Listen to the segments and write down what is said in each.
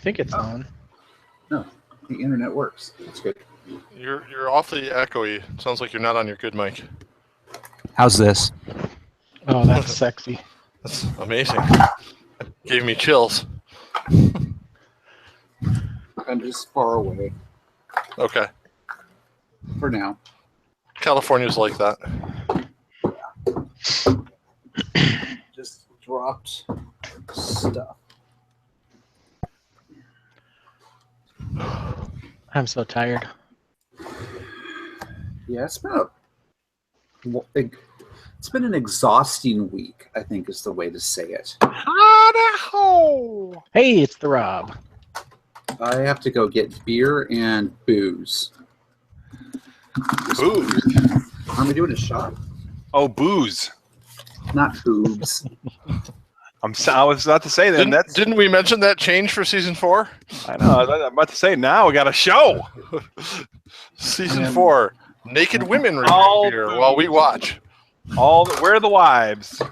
think it's on. No, the internet works. That's good. You're awfully echoey. Sounds like you're not on your good mic. How's this? Oh, that's sexy. That's amazing. Gave me chills. I'm just far away Okay. for now. California's like that. Just dropped stuff. I'm so tired. Yeah, it's been an exhausting week, I think is the way to say it. Hey, it's the Rob. I have to go get beer and booze. Booze? Are we doing a shot? Oh, booze. Not boobs. I was about to say then. Didn't we mention that change for season 4? I know. I was about to say now we got a show. Season 4. Naked women review beer while we watch. Where are the wives?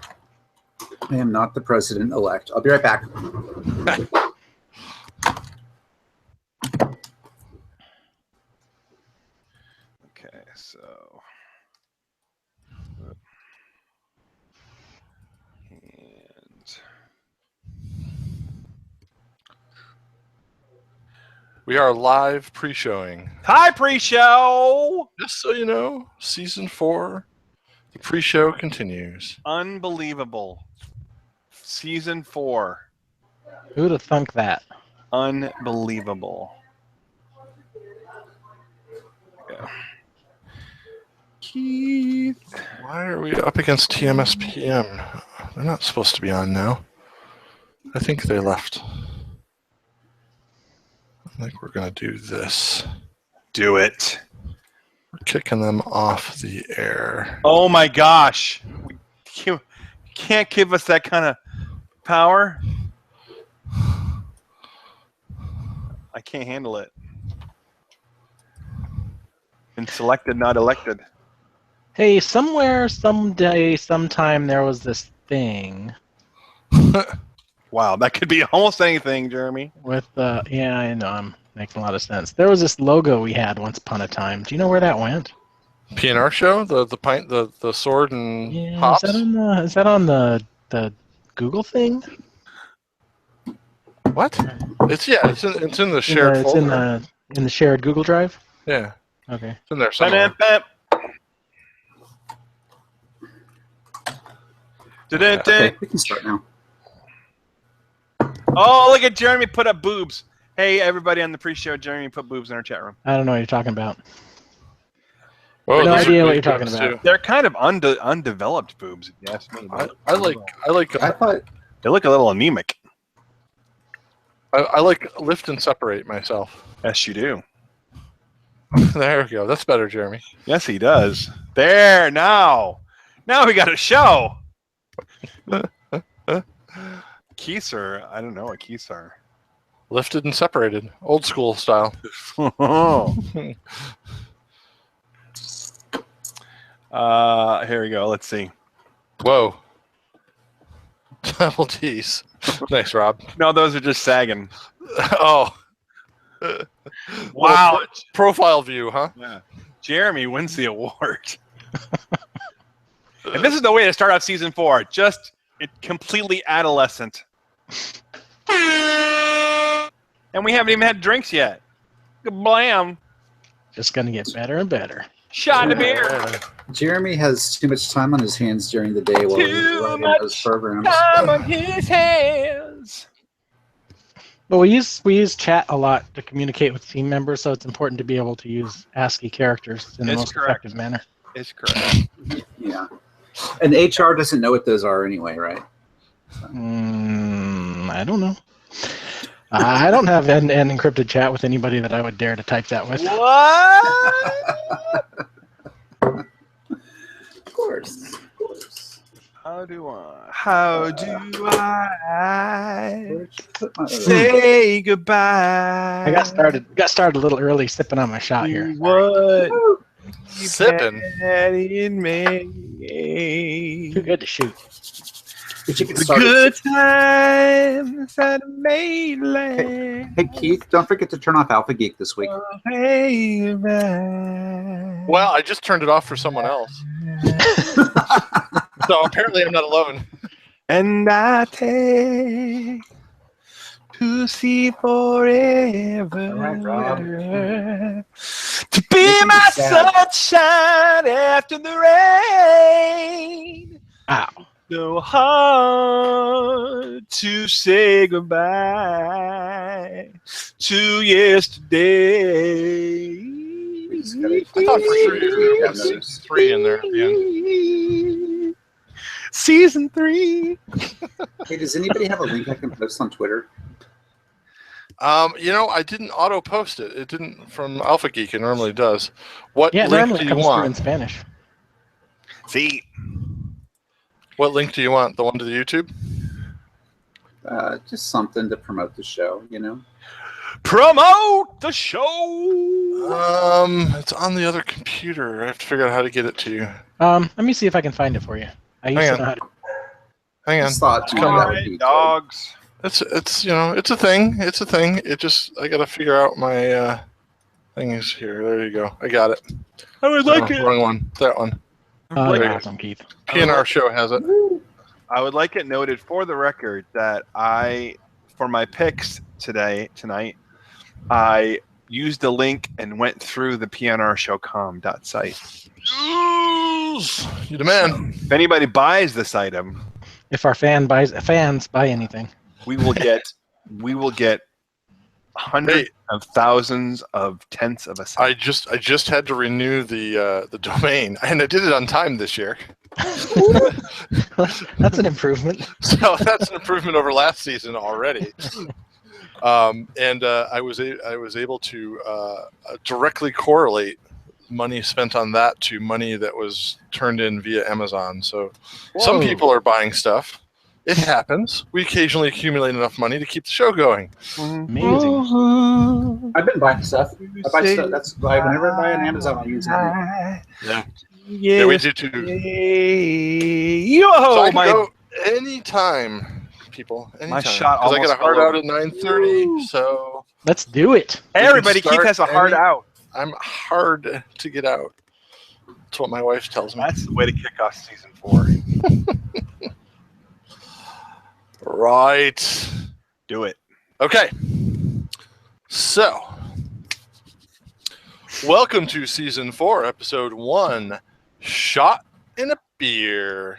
I am not the president-elect. I'll be right back. Okay, so. And. We are live pre-showing. Hi, pre-show! Just so you know, season 4, the pre-show continues. Unbelievable. Season 4. Who'd have thunk that? Unbelievable. Yeah. Keith. Why are we up against TMSPM? They're not supposed to be on now. I think they left. I think we're going to do this. Do it. We're kicking them off the air. Oh my gosh. You can't give us that kind of power. I can't handle it. Been selected, not elected. Hey, somewhere, someday, sometime there was this thing Wow, that could be almost anything, Jeremy. with yeah, I know, I'm making a lot of sense. There was this logo we had once upon a time. Do you know where that went? PNRShow, the sword and Yeah, hops. is that on the Google thing? What? It's in the shared It's folder. in the shared Google Drive. Yeah, Okay. it's in there somewhere. Okay, we can start now. Oh, look at Jeremy put up boobs. Hey, everybody on the pre-show, Jeremy put boobs in our chat room. I don't know what you're talking about. Oh, No those are idea what big you're talking boobs, about. too. They're kind of undeveloped boobs, if you ask me. I like I thought They look a little anemic. I like lift and separate myself. Yes, you do. There we go. That's better, Jeremy. Yes, he does. There, now we got a show. Keys are, I don't know what keys are. Lifted and separated, old school style. Here we go. Let's see. Whoa. Double T's. Nice, Rob. No, those are just sagging. Oh. Wow. Profile view, huh? Yeah. Jeremy wins the award. And this is the way to start off season 4. Just completely adolescent. And we haven't even had drinks yet. Blam. Just gonna get better and better. Shot of beer. Jeremy has too much time on his hands during the day while he's running those programs. Time on his hands. But we use chat a lot to communicate with team members, so it's important to be able to use ASCII characters in the It's most correct. effective manner. It's correct. Yeah. And HR doesn't know what those are anyway, right? I don't know. I don't have an encrypted chat with anybody that I would dare to type that with. What? Of course. How do I Where'd you put my say goodbye? I got started a little early sipping on my shot here. What? Sipping. In me. Too good to shoot. But you can The start good times at mainland. Hey, Keith, don't forget to turn off Alpha Geek this week. Well, I just turned it off for someone else. So apparently I'm not alone. And I take to see forever All right, Rob. to be Making my me sad. sunshine after the rain. Ow. So hard to say goodbye to yesterday. We just gotta- I thought for sure you were Yeah, going to put season 3 in there at the end. Season 3. Hey, does anybody have a link I can post on Twitter? I didn't auto post it. It didn't from Alpha Geek. It normally does. What Yeah, link normally do it you comes through in want? Spanish. See, What link do you want? The one to the YouTube? Just something to promote the show, you know? promote the show. It's on the other computer. I have to figure out how to get it to you. Let me see if I can find it for you. I used Hang to on. know how to. Hang on. Just thought It's that coming. would be good. Dogs. It's it's a thing. It's a thing. It just I gotta figure out my thing is here. There you go. I got it. I would like it. Wrong one. That one. Oh, Like you're it. awesome, Keith. PNRShow has it. I would like it noted for the record that for my picks tonight, I used a link and went through the PNRShow.com.site. You the man. If anybody buys this item, If our fans buy anything. we will get hundreds of thousands of tenths of a cent. I just had to renew the domain, and I did it on time this year. That's an improvement. So that's an improvement over last season already. And I was able to directly correlate money spent on that to money that was turned in via Amazon. So some Whoa. people are buying stuff. It happens. We occasionally accumulate enough money to keep the show going. Amazing. I've been buying stuff. I buy stuff. That's why whenever I buy on Amazon, I use money. Yeah, we do too. Yo, So I can my go anytime, people. Anytime. My shot 'Cause I got a almost hard fell out at 9:30, so Let's do it. everybody. Keith start has a hard any- out. I'm hard to get out. That's what my wife tells me. That's the way to kick off season 4. Right. Do it. Okay. So, welcome to season 4, episode 1, Shot in a Beer.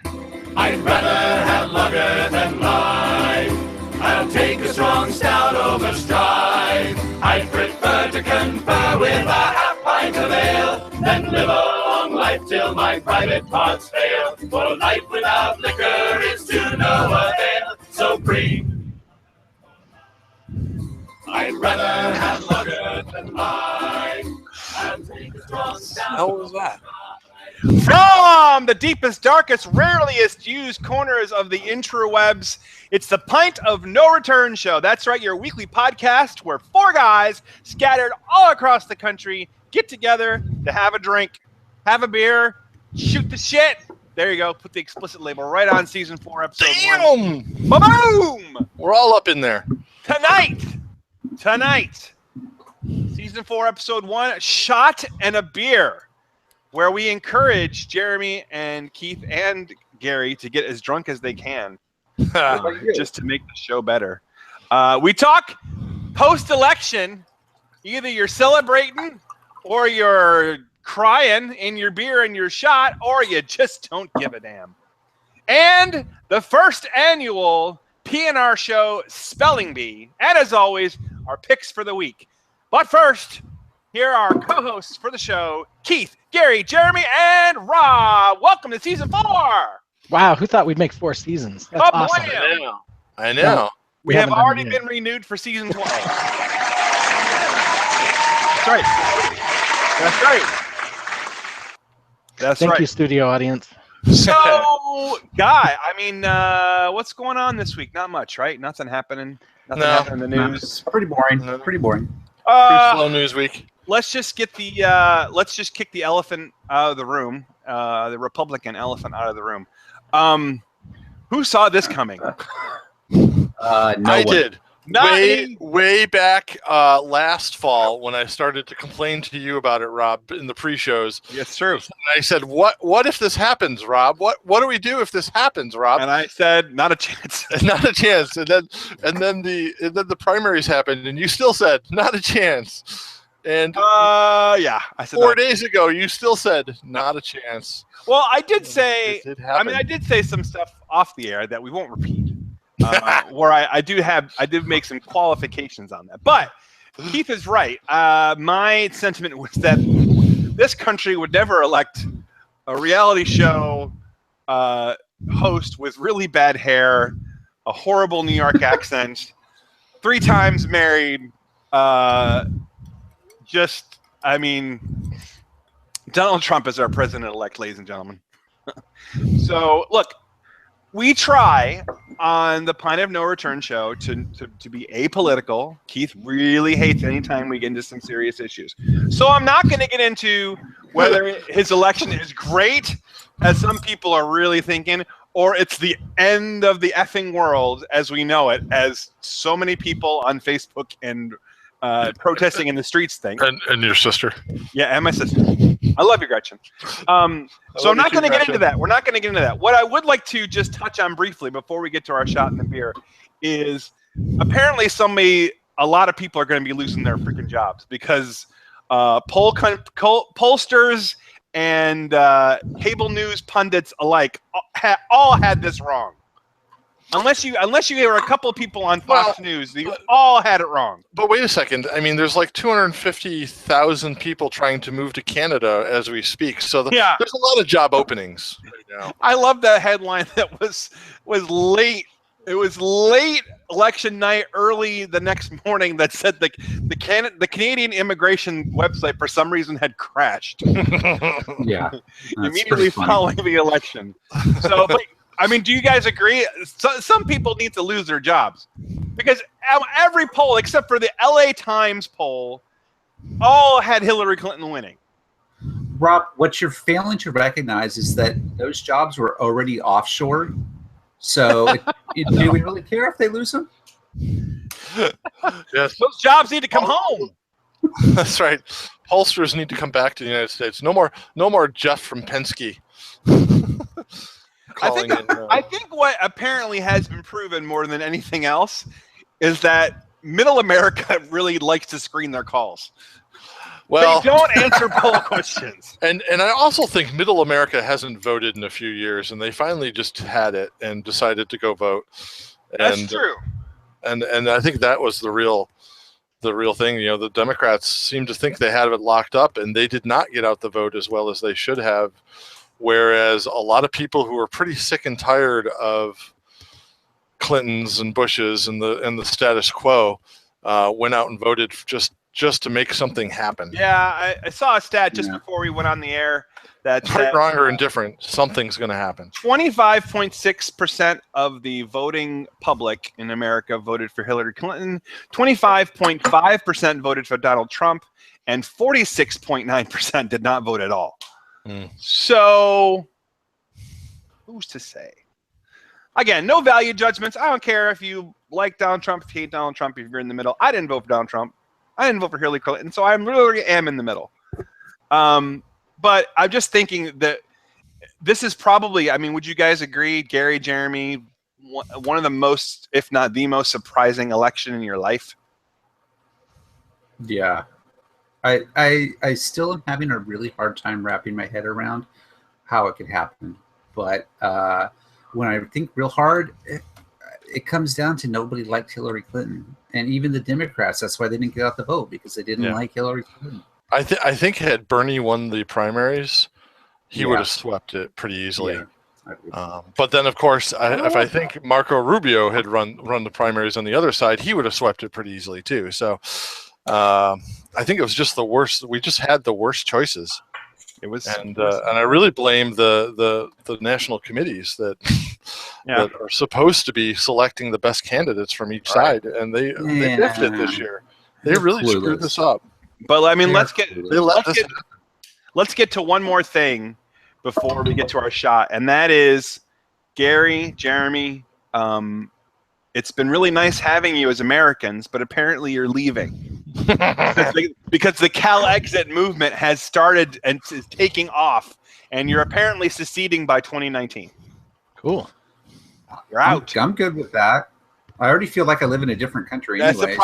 I'd rather have lager than life. I'll take a strong stout over strife. I'd prefer to confer with a half pint of ale than live a long life till my private parts fail. For life without liquor is to no avail. So bring. I'd rather have lager than life. I'll take a strong stout. How was that? From the deepest, darkest, rareliest used corners of the interwebs, it's the Pint of No Return Show. That's right, your weekly podcast where 4 guys scattered all across the country get together to have a drink, have a beer, shoot the shit. There you go. Put the explicit label right on season 4, episode 1. Damn! Boom! We're all up in there. Tonight, season 4, episode 1, Shot and a Beer, where we encourage Jeremy and Keith and Gary to get as drunk as they can, just to make the show better. We talk post-election. Either you're celebrating, or you're crying in your beer and your shot, or you just don't give a damn. And the first annual PNR Show Spelling Bee. And as always, our picks for the week. But first, here are our co-hosts for the show, Keith, Gary, Jeremy, and Rob. Welcome to season 4. Wow, who thought we'd make 4 seasons? That's Oh, awesome. boy. I know. We have haven't done already it yet. been renewed for season 12. That's right. That's right. That's Thank right. you, studio audience. So, Guy, I mean, what's going on this week? Not much, right? Nothing happening. Nothing No. happening in the No, news. it's pretty boring. No. Pretty boring. Pretty slow news week. Let's just get the let's just kick the elephant out of the room, the Republican elephant out of the room. Who saw this coming? No I one. did. way back last fall when I started to complain to you about it, Rob, in the pre-shows. It's true. I said, "What if this happens, Rob? What do we do if this happens, Rob?" And I said, "Not a chance." Not a chance. And then the primaries happened, and you still said, "Not a chance." And yeah, I said 4 days ago, you still said, "Not a chance." Well, I did say. It I mean, I did say some stuff off the air that we won't repeat. Where I did make some qualifications on that. But Keith is right. My sentiment was that this country would never elect a reality show host with really bad hair, a horrible New York accent, 3 times married. I mean, Donald Trump is our president-elect, ladies and gentlemen. So, look, we try on the Point of No Return show to be apolitical. Keith really hates anytime we get into some serious issues. So I'm not going to get into whether his election is great, as some people are really thinking, or it's the end of the effing world as we know it, as so many people on Facebook and protesting in the streets think. And your sister. Yeah, and my sister. I love you, Gretchen. So I'm not going to get into that. We're not going to get into that. What I would like to just touch on briefly before we get to our shot in the beer is apparently a lot of people are going to be losing their freaking jobs because pollsters and cable news pundits alike all had this wrong. Unless you were a couple of people on Fox News, you all had it wrong. But wait a second. I mean, there's like 250,000 people trying to move to Canada as we speak. So there's a lot of job openings right now. I love the headline that was late. It was late election night, early the next morning that said the Canadian immigration website for some reason had crashed. Yeah, immediately following the election. So. I mean, do you guys agree? Some people need to lose their jobs because every poll, except for the LA Times poll, all had Hillary Clinton winning. Rob, what you're failing to recognize is that those jobs were already offshore. So do we really care if they lose them? Yes. Those jobs need to come home. That's right. Pollsters need to come back to the United States. No more Jeff from Penske. I think what apparently has been proven more than anything else is that middle America really likes to screen their calls. Well, they don't answer poll questions. And I also think middle America hasn't voted in a few years, and they finally just had it and decided to go vote. That's true. And I think that was the real thing. You know, the Democrats seem to think they had it locked up, and they did not get out the vote as well as they should have. Whereas a lot of people who are pretty sick and tired of Clintons and Bushes and the status quo went out and voted just to make something happen. Yeah, I saw a stat just before we went on the air that right, wrong, or indifferent, something's going to happen. 25.6% of the voting public in America voted for Hillary Clinton. 25.5% voted for Donald Trump, and 46.9% did not vote at all. So, who's to say? Again, no value judgments. I don't care if you like Donald Trump, if you hate Donald Trump, if you're in the middle. I didn't vote for Donald Trump. I didn't vote for Hillary Clinton, so I really am in the middle. But I'm just thinking that this is probably, I mean, would you guys agree, Gary, Jeremy, one of the most, if not the most surprising election in your life? Yeah. I still am having a really hard time wrapping my head around how it could happen. But when I think real hard, it comes down to nobody liked Hillary Clinton. And even the Democrats, that's why they didn't get out the vote, because they didn't like Hillary Clinton. I think had Bernie won the primaries, he would have swept it pretty easily. Yeah. But then, of course, if I think Marco Rubio had run the primaries on the other side, he would have swept it pretty easily too. So I think it was just the worst. We just had the worst choices. It was, and I really blame the national committees that are supposed to be selecting the best candidates from each side, and they biffed it this year. They really screwed this up. But I mean, let's get to one more thing before we get to our shot, and that is Gary, Jeremy. it's been really nice having you as Americans, but apparently you're leaving because the Cal exit movement has started and is taking off, and you're apparently seceding by 2019. Cool. You're out. I'm good with that. I already feel like I live in a different country anyway.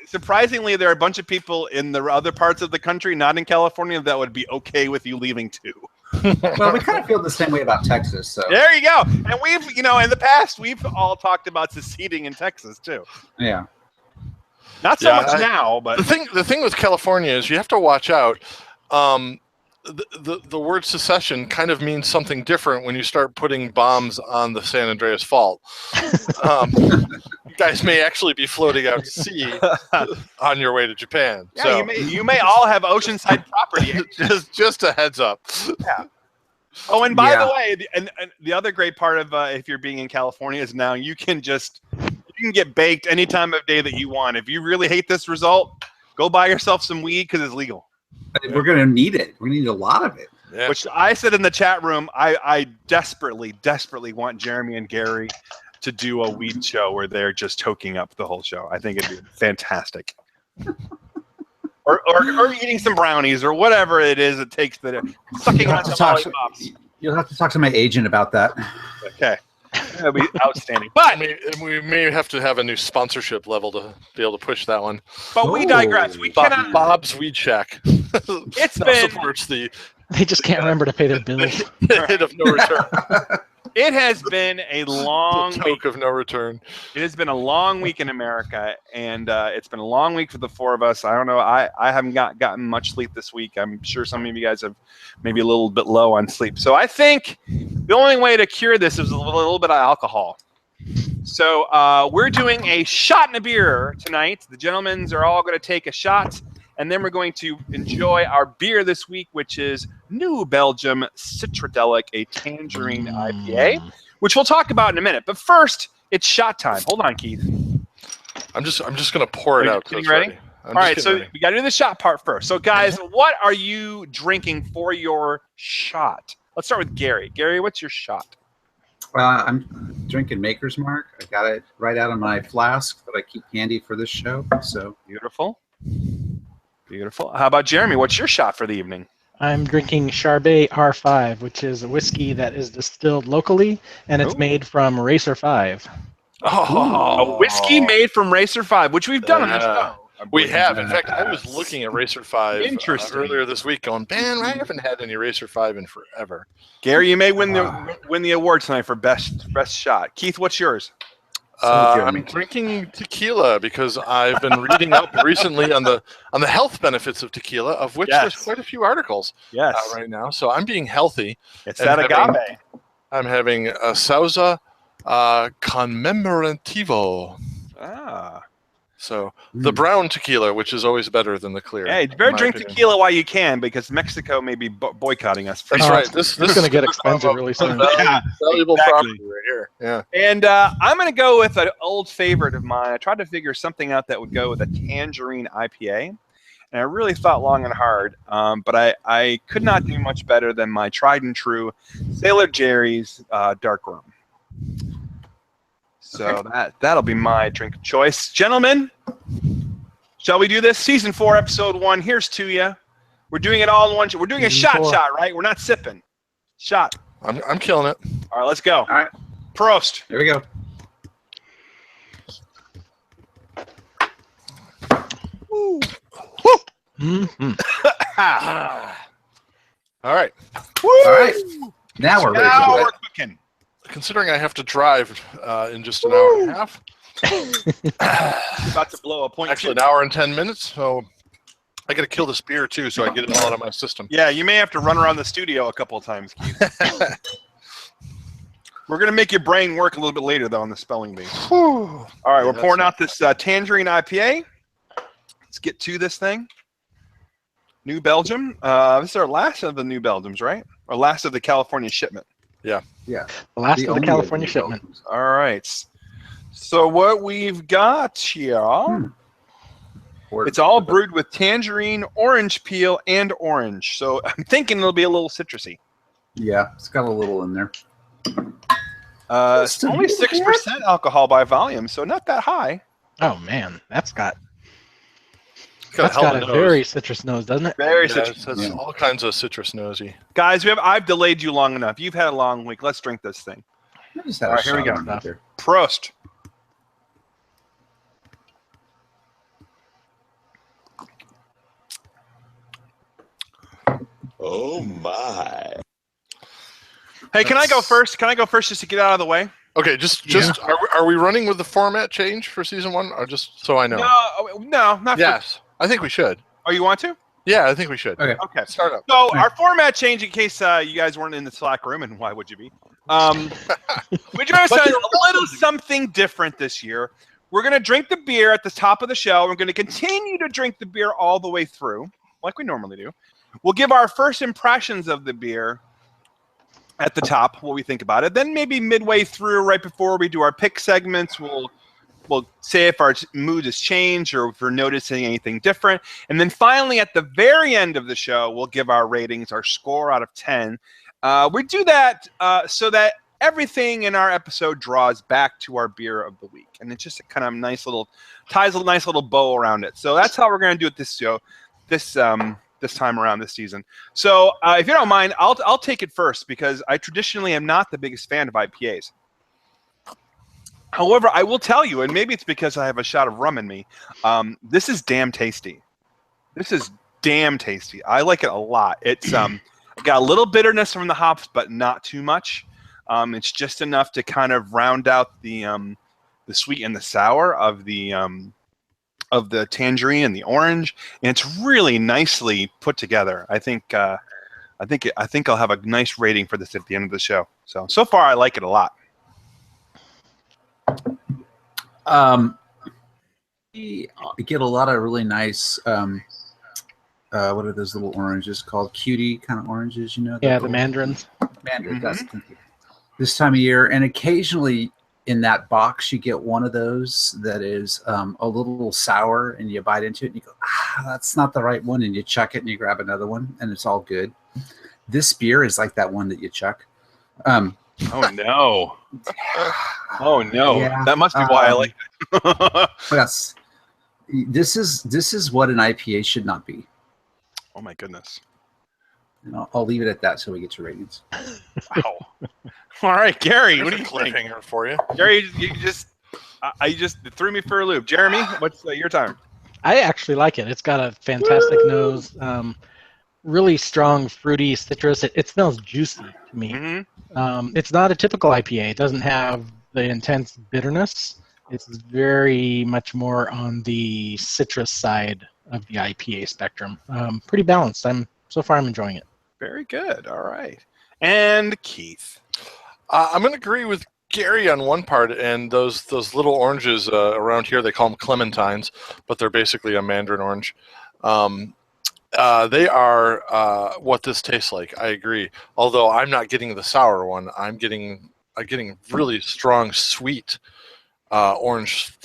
Surprisingly, there are a bunch of people in the other parts of the country, not in California, that would be okay with you leaving too. Well, we kind of feel the same way about Texas. So there you go. And we've, in the past, we've all talked about seceding in Texas too. Yeah. Not so much now, but the thing with California is you have to watch out. The word secession kind of means something different when you start putting bombs on the San Andreas Fault. You guys may actually be floating out to sea on your way to Japan. Yeah, so you may all have oceanside property. just a heads up. Yeah. Oh, and by the way, and the other great part of if you're being in California is now you can get baked any time of day that you want. If you really hate this result, go buy yourself some weed because it's legal. We're going to need it. We need a lot of it. Yeah. Which I said in the chat room, I desperately want Jeremy and Gary to do a weed show where they're just toking up the whole show. I think it'd be fantastic. or eating some brownies or whatever it is it takes. Sucking on some lollipops. You'll have to talk to my agent about that. Okay. That'd be outstanding. But we may have to have a new sponsorship level to be able to push that one. But we digress. We cannot. Bob's Weed Shack. It's been supports the They just can't remember to pay their bills. hit of no return. It has been a long Toke of no return. It has been a long week in America, and it's been a long week for the four of us. I don't know. I haven't gotten much sleep this week. I'm sure some of you guys have maybe a little bit low on sleep. So I think the only way to cure this is a little bit of alcohol. So we're doing a shot and a beer tonight. The gentlemen are all going to take a shot, and then we're going to enjoy our beer this week, which is New Belgium Citradelic, a tangerine IPA, which we'll talk about in a minute. But first, it's shot time. Hold on, Keith. I'm just gonna pour it out. Getting ready? All right, so we got to do the shot part first. So, guys, what are you drinking for your shot? Let's start with Gary. Gary, what's your shot? I'm drinking Maker's Mark. I got it right out of my flask that I keep handy for this show. So beautiful. How about Jeremy? What's your shot for the evening? I'm drinking Charbet R5, which is a whiskey that is distilled locally, and it's made from Racer 5. A whiskey made from Racer 5, which we've done on this show. We have. In fact, I was looking at Racer 5 earlier this week going, man, I haven't had any Racer 5 in forever. Gary, you may win the award tonight for best shot. Keith, what's yours? I'm drinking tequila because I've been reading up recently on the health benefits of tequila, of which there's quite a few articles out right now. So I'm being healthy. It's that agave. I'm having a Sauza Conmemorativo. So the brown tequila, which is always better than the clear. Hey, you better drink tequila while you can, because Mexico may be boycotting us. That's right. This is going to get expensive really soon. Valuable property right here. Yeah. And I'm going to go with an old favorite of mine. I tried to figure something out that would go with a tangerine IPA, and I really thought long and hard, but I could not do much better than my tried and true Sailor Jerry's dark rum. So that'll be my drink of choice. Gentlemen, shall we do this? Season 4, Episode 1. Here's to you. We're doing it all in one. We're doing a shot, right? We're not sipping. Shot. I'm killing it. All right, let's go. All right. Prost. Here we go. Woo. Mm-hmm. All right. Woo. All right. Now we're ready to do it. We're cooking. Considering I have to drive in just an hour and a half. About to blow a point. Actually, an hour and 10 minutes. So I got to kill this beer too, so I get it all out of my system. Yeah, you may have to run around the studio a couple of times, Keith. We're going to make your brain work a little bit later, though, on the spelling bee. All right, we're pouring out this tangerine IPA. Let's get to this thing. New Belgium. This is our last of the New Belgiums, right? Or last of the California shipment. Yeah. The last of the California shipment. All right. So what we've got here, it's all brewed with tangerine, orange peel, and orange. So I'm thinking it'll be a little citrusy. Yeah, it's got a little in there. Just a Only little 6% alcohol by volume, so not that high. Oh man, that's got Got a hell of a a nose. very citrus nose, doesn't it? Very Yeah, citrus. it's Yeah. all kinds of citrus nosy. Guys, I've delayed you long enough. You've had a long week. Let's drink this thing. I just had All a right, here we shot go. on it there. Prost. Oh my. Hey, can I go first? Can I go first just to get out of the way? Okay, just are we running with the format change for season 1, or just so I know? No, not Yes, I think we should. Oh, you want to? Yeah, I think we should. Okay. Okay. Start up. So our format change, in case you guys weren't in the Slack room, and why would you be? We're doing a little something different this year. We're going to drink the beer at the top of the show. We're going to continue to drink the beer all the way through, like we normally do. We'll give our first impressions of the beer at the top, what we think about it. Then maybe midway through, right before we do our pick segments, we'll say if our mood has changed or if we're noticing anything different. And then finally, at the very end of the show, we'll give our ratings, our score out of 10. We do that so that everything in our episode draws back to our beer of the week. And it's just a kind of ties a nice little bow around it. So that's how we're going to do it this show, this time around this season. So if you don't mind, I'll take it first because I traditionally am not the biggest fan of IPAs. However, I will tell you, and maybe it's because I have a shot of rum in me, this is damn tasty. This is damn tasty. I like it a lot. It's got a little bitterness from the hops, but not too much. It's just enough to kind of round out the sweet and the sour of the tangerine and the orange, and it's really nicely put together. I think I'll have a nice rating for this at the end of the show. So far, I like it a lot. We get a lot of really nice. What are those little oranges called? Cutie kind of oranges, you know? Yeah, the mandarins. Mandarin. That's this time of year, and occasionally in that box you get one of those that is a little sour, and you bite into it and you go, that's not the right one, and you chuck it and you grab another one, and it's all good. This beer is like that one that you chuck. Oh no! Oh no! Yeah, That must be why I like it. Yes, this is what an IPA should not be. Oh my goodness! And I'll leave it at that so we get to ratings. Wow. All right, Gary, what do you think? Cliffhanger for you? Gary, you just threw me for a loop. Jeremy, what's your time? I actually like it. It's got a fantastic nose, really strong fruity citrus. It smells juicy to me. Mm-hmm. It's not a typical IPA. It doesn't have the intense bitterness. It's very much more on the citrus side of the IPA spectrum. Pretty balanced. So far I'm enjoying it. Very good. All right. And Keith. I'm going to agree with Gary on one part, and those little oranges around here, they call them clementines, but they're basically a mandarin orange. They are what this tastes like. I agree. Although I'm not getting the sour one, I'm getting really strong sweet orange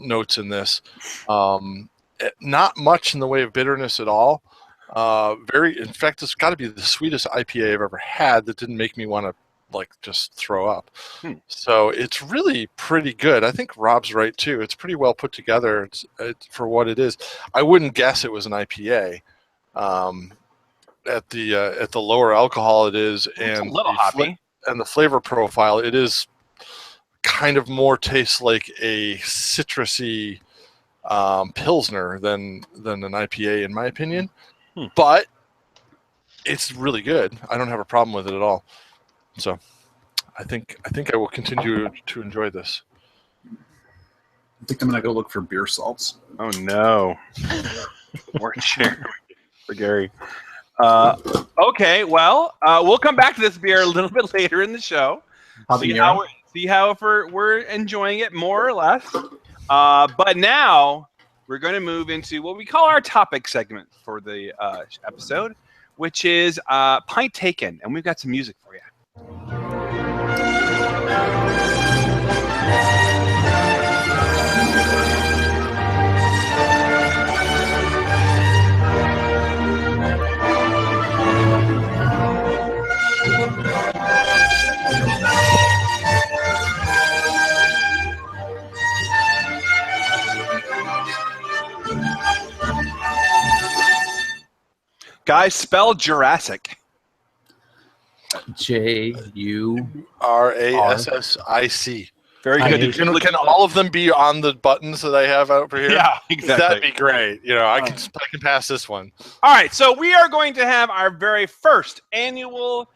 notes in this. Not much in the way of bitterness at all. In fact, it's got to be the sweetest IPA I've ever had that didn't make me want to just throw up. So it's really pretty good. I think Rob's right too. It's pretty well put together. It's for what it is. I wouldn't guess it was an IPA. At the lower alcohol it is, and a little hoppy. And the flavor profile, it is kind of more tastes like a citrusy pilsner than an IPA in my opinion. But it's really good. I don't have a problem with it at all. So I think I will continue to enjoy this. I think I'm gonna go look for beer salts. Oh no. More chair for Gary. Okay, well, we'll come back to this beer a little bit later in the show. See how if we're enjoying it more or less. But now we're going to move into what we call our topic segment for the episode, which is Pint Taken, and we've got some music for you. Guys, spell Jurassic. JURASSIC. Very I good. hate Did you look Can all of them be on the buttons that I have over here? Yeah, exactly. That'd be great. I can pass this one. All right, so we are going to have our very first annual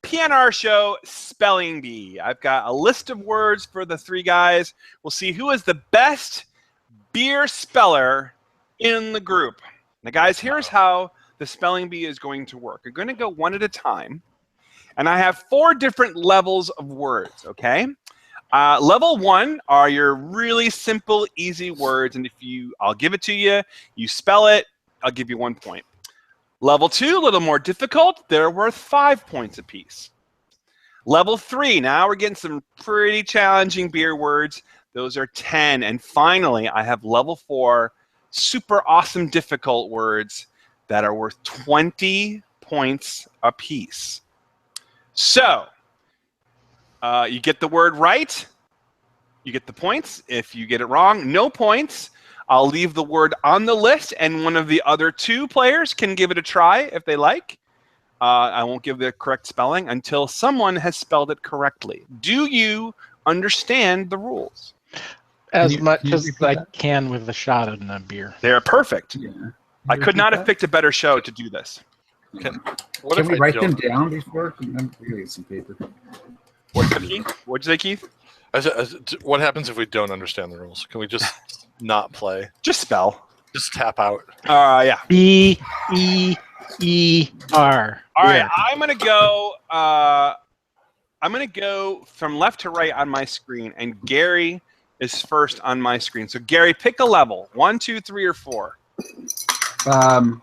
PNR Show Spelling Bee. I've got a list of words for the three guys. We'll see who is the best beer speller in the group. Now, guys, here's how the spelling bee is going to work. We're going to go one at a time, and I have 4 different levels of words, okay? Level 1 are your really simple, easy words, and I'll give it to you, you spell it, I'll give you 1 point. Level 2, a little more difficult, they're worth 5 points apiece. Level 3, now we're getting some pretty challenging beer words, those are 10. And finally, I have level 4, super awesome difficult words that are worth 20 points apiece. So, you get the word right, you get the points. If you get it wrong, no points. I'll leave the word on the list, and one of the other 2 players can give it a try if they like. I won't give the correct spelling until someone has spelled it correctly. Do you understand the rules? As much as I can with a shot in a beer. They're perfect. Yeah. I could not have picked a better show to do this. Can we write them down before? I'm going to get some paper. What'd you say, Keith? What happens if we don't understand the rules? Can we just not play? Just spell. Just tap out. Yeah. BEER. All right, I'm gonna go. I'm gonna go from left to right on my screen, and Gary is first on my screen. So Gary, pick a level: 1, 2, 3, or 4. I'm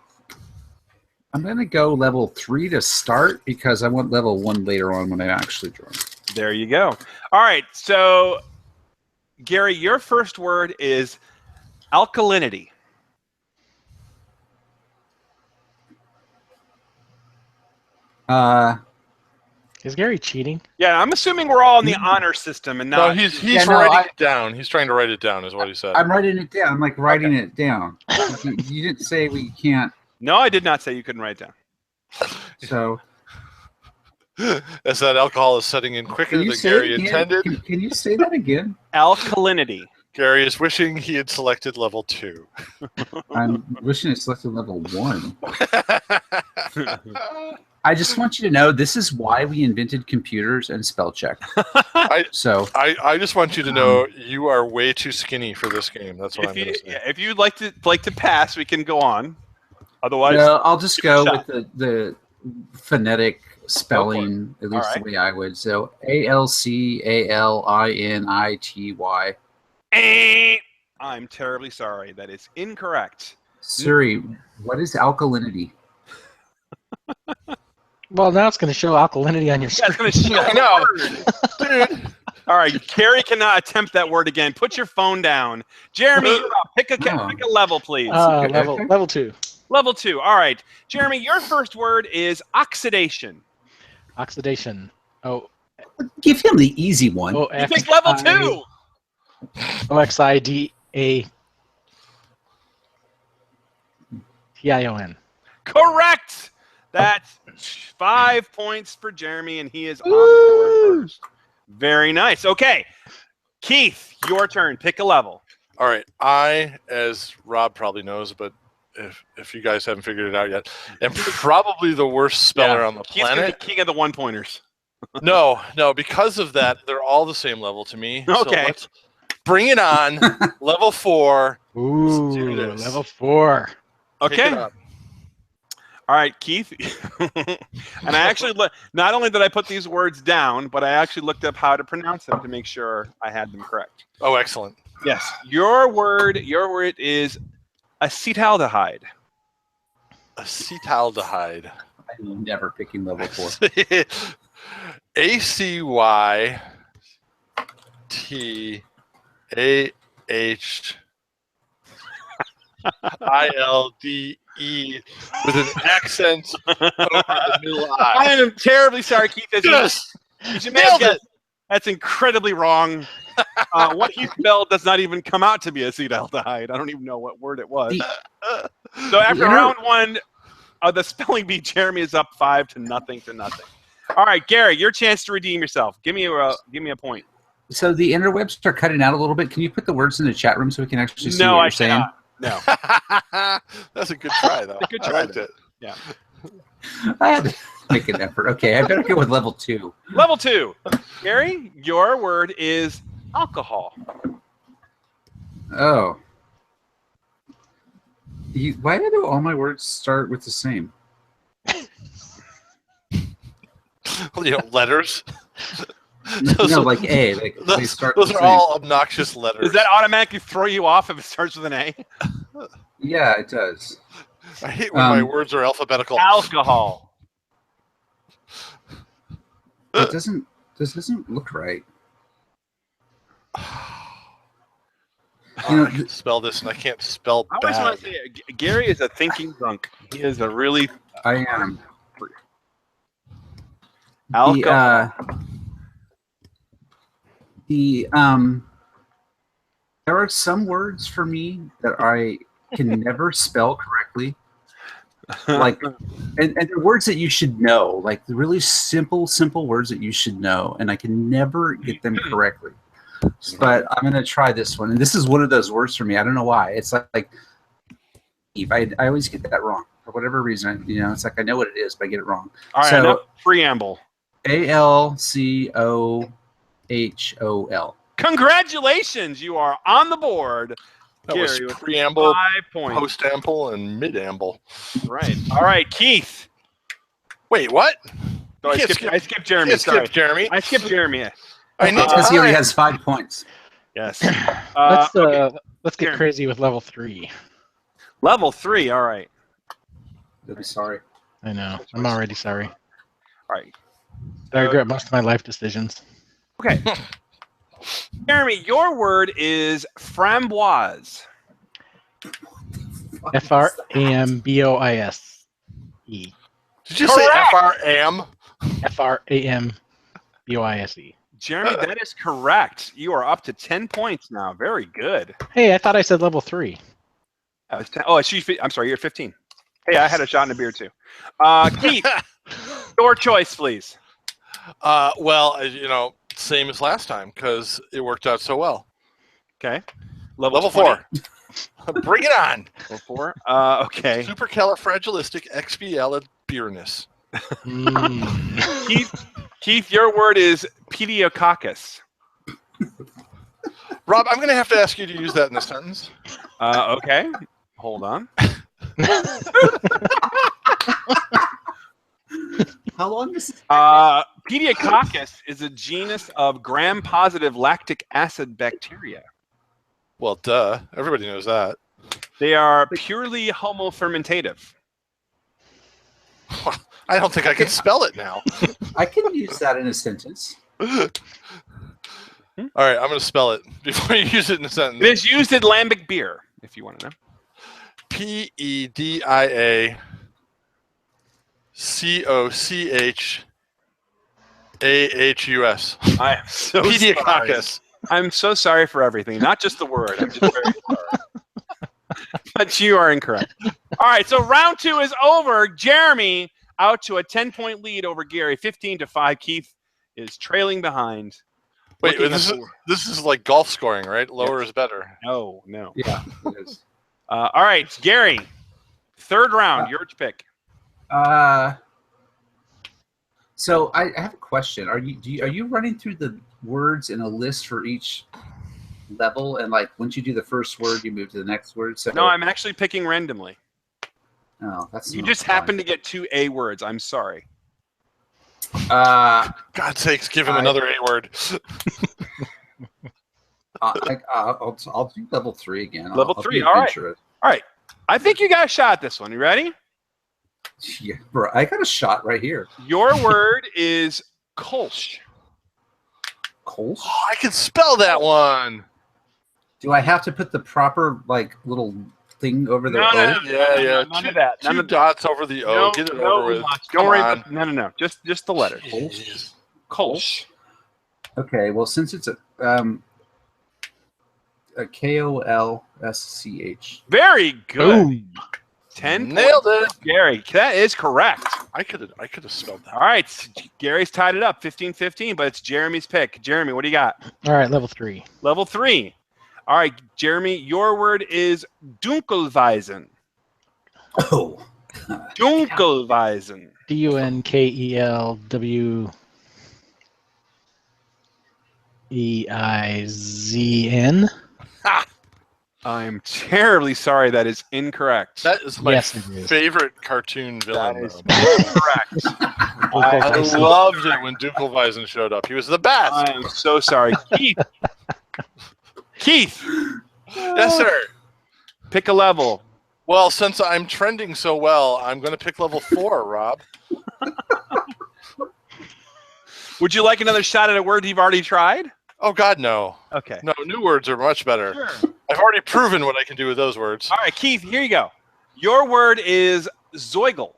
gonna go level 3 to start because I want level 1 later on when I actually join. There you go. All right, so Gary, your first word is alkalinity. Is Gary cheating? Yeah, I'm assuming we're all in the honor system and not. No, he's writing it down. He's trying to write it down, is what he said. I'm writing it down. I'm like writing it down. You didn't say we can't. No, I did not say you couldn't write down. So. As that alcohol is setting in quicker than Gary intended. Can you say that again? Alkalinity. Gary is wishing he had selected level 2. I'm wishing I selected level 1. I just want you to know this is why we invented computers and spell check. I just want you to know you are way too skinny for this game. That's what I'm going to say. If you'd like to pass, we can go on. Otherwise, no, I'll just go with the phonetic spelling, at least the way I would. So ALCALINITY. I'm terribly sorry. That is incorrect. Siri, what is alkalinity? Well, now it's going to show alkalinity on your screen. Yeah, it's going to show Dude. All right, Carrie cannot attempt that word again. Put your phone down. Jeremy, pick a level, please. Level 2. Level 2. All right. Jeremy, your first word is oxidation. Oxidation. Oh. Give him the easy one. You picked level 2. OXIDATION. Correct. That's 5 points for Jeremy, and he is on the board first. Very nice. Okay. Keith, your turn. Pick a level. All right. I, as Rob probably knows, but if you guys haven't figured it out yet, am probably the worst speller on the planet. Keith's king of the one-pointers. No, because of that, they're all the same level to me. Okay. So let's bring it on. Level 4. Ooh, level 4. Okay. All right, Keith. And I actually not only did I put these words down, but I actually looked up how to pronounce them to make sure I had them correct. Oh, excellent. Yes. Your word is acetaldehyde. Acetaldehyde. I'm never picking level 4. ACYTAHILDE with an accent over the middle I. I am terribly sorry, Keith. Yes! You may have guessed. That's incredibly wrong. What he spelled does not even come out to be acetaldehyde. I don't even know what word it was. So after round 1, the spelling bee. Jeremy is up 5-0. All right, Gary, your chance to redeem yourself. Give me a point. So the interwebs are cutting out a little bit. Can you put the words in the chat room so we can actually see what No, you're I saying? cannot. No. That's a good try, though. A good I try, liked though. it. Yeah. I had to make an effort. Okay, I better go with level 2. Level 2. Gary, your word is alcohol. Oh. Why do all my words start with the same? Letters. No, like A. Like they start those the are same. all obnoxious letters. Does that automatically throw you off if it starts with an A? Yeah, it does. I hate when my words are alphabetical. Alcohol. It doesn't. This doesn't look right. I can spell this, and I can't spell I always bad. want to say Gary is a thinking drunk. He is a really I am. alcohol. There are some words for me that I can never spell correctly. Like, and they're words that you should know, like the really simple words that you should know, and I can never get them correctly. But I'm gonna try this one, and this is one of those words for me. I don't know why. It's like I always get that wrong for whatever reason. It's like I know what it is, but I get it wrong. All right, so, enough preamble. ALCOHOL. Congratulations, you are on the board. That Gary, was with preamble, 5 points. post-amble, and mid-amble. Right. All right, Keith. Wait, what? Oh, I Can't skipped Jeremy. Can't Sorry. skip Jeremy. I skipped Jeremy. I need Because he already time. has 5 points. Yes. Let's get Jeremy. crazy with level 3. Level 3. All right. You'll be sorry. I know. I'm already sorry. All right. I regret most of my life decisions. Okay. Jeremy, your word is framboise. FRAMBOISE. Did you say FRAM? FRAMBOISE. Jeremy, that is correct. You are up to 10 points now. Very good. Hey, I thought I said level 3. I'm sorry, you're 15. Hey, I had a shot in a beer too. Keith, your choice, please. Well, same as last time because it worked out so well. Okay. Level 4. Bring it on. Level 4. Okay. Supercalifragilisticexpialidocious. Keith, your word is pediococcus. Rob, I'm going to have to ask you to use that in a sentence. Okay. Hold on. How long is this? Pediococcus is a genus of gram-positive lactic acid bacteria. Well, duh. Everybody knows that. They are purely homofermentative. I don't think I can spell it now. I can use that in a sentence. All right, I'm going to spell it before you use it in a sentence. It is used in lambic beer, if you want to know. PEDIACOCHAHUS. I am so Pediococcus. sorry. I'm so sorry for everything, not just the word. I'm just very sorry. But you are incorrect. All right, so round 2 is over. Jeremy out to a 10-point lead over Gary, 15-5. Keith is trailing behind. Wait, this is like golf scoring, right? Lower is better. No. Yeah, it is. All right, Gary, third round, your pick. So I have a question. Are you running through the words in a list for each level, and like once you do the first word, you move to the next word? So No, I'm actually picking randomly. Oh, that's You not just fun. happen to get 2 A words. I'm sorry. God's sakes, give him another A word. I'll do level 3 again. Level I'll 3, be all right. adventurous. All right. I think you got a shot at this one. You ready? Yeah, bro, I got a shot right here. Your word is Kolsch. Kolsch? Oh, I can spell that one. Do I have to put the proper like little thing over the O? No, Yeah. None of that. Two dots over the O. Get it over with. Don't Come worry on. about No. Just the letter. Jeez. Kolsch. Okay, well since it's a KOLSCH. Very good. Ooh. 10 Nailed points. it. Gary, that is correct. I could have spelled that. All right, Gary's tied it up 15-15, but it's Jeremy's pick. Jeremy, what do you got? All right, level 3. Level 3. All right, Jeremy, your word is Dunkelweizen. Oh. Dunkelweizen. Dunkelweizn. I'm terribly sorry. That is incorrect. That is my Yes, it is. favorite cartoon villain. That is Rob. incorrect. I loved it when Dunkelweizen showed up. He was the best. I am so sorry. Keith. Keith, Yes, sir. pick a level. Well, since I'm trending so well, I'm going to pick level 4, Rob. Would you like another shot at a word you've already tried? Oh, God, no. Okay. No, new words are much better. Sure. I've already proven what I can do with those words. All right, Keith, here you go. Your word is Zeugel.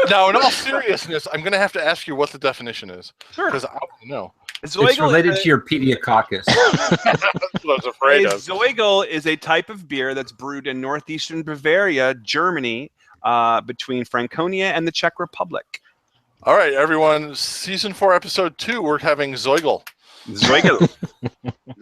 Now, in all seriousness, I'm going to have to ask you what the definition is. Sure. Because I want to know. Zeugel It's related is to your pediococcus. That's what I was afraid a of. Zeugel is a type of beer that's brewed in northeastern Bavaria, Germany, between Franconia and the Czech Republic. All right, everyone. Season 4, episode 2, we're having Zeugel. Zeugel.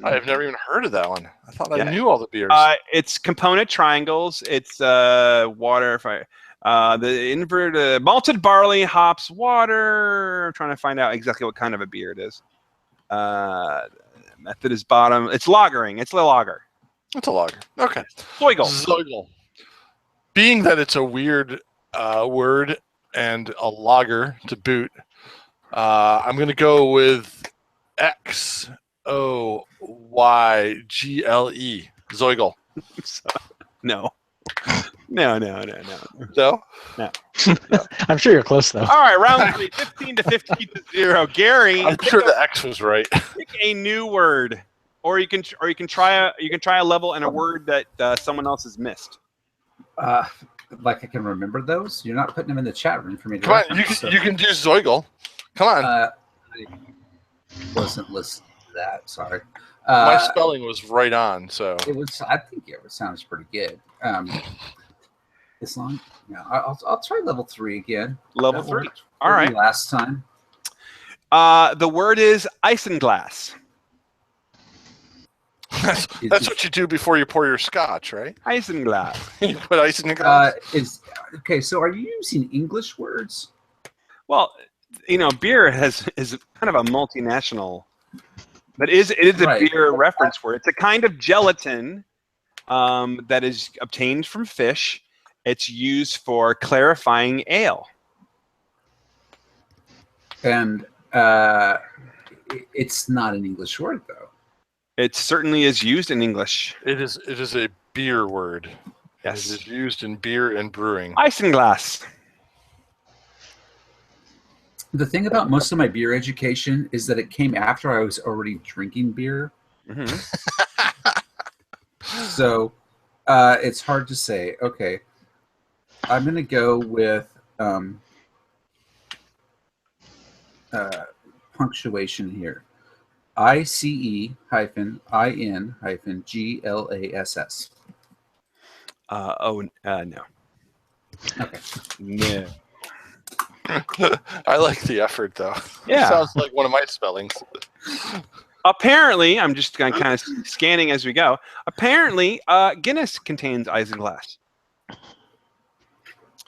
I've never even heard of that one. I thought I Yeah. knew all the beers. It's component triangles. It's water, fire. The inverted malted barley, hops, water. I'm trying to find out exactly what kind of a beer it is. Method is bottom. It's lagering. It's a lager. It's a lager. Okay. Zeugel. Zeugel. Being that it's a weird word and a lager to boot, I'm going to go with Xoygle. Zeugel. No. No. No? I'm sure you're close, though. All right, round 3, 15-0. Gary, I'm sure the X was right. pick a new word, or you can try a level and a word that someone else has missed. Like I can remember those. You're not putting them in the chat room for me to Come on, reference, so- you can do Zeugel. Come on. I wasn't listening to that. Sorry. My spelling was right on, so. It was. I think it sounds pretty good. As long, yeah, I'll try level 3 again. Level That 3. worked All for right. me last time. The word is isinglass. That's what you do before you pour your scotch, right? Isinglass. You put ice in the glass. Is okay. So, are you using English words? Well, beer is kind of a multinational, but it is a Right. beer reference word. It's a kind of gelatin that is obtained from fish. It's used for clarifying ale. And it's not an English word, though. It certainly is used in English. It is a beer word. Yes. It is used in beer and brewing. Isinglass. The thing about most of my beer education is that it came after I was already drinking beer. Mm-hmm. So it's hard to say. Okay. I'm going to go with punctuation here. ICE-IN-GLASS. No. Okay. No. I like the effort, though. Yeah. It sounds like one of my spellings. Apparently, I'm just kind of scanning as we go. Apparently, Guinness contains isinglass.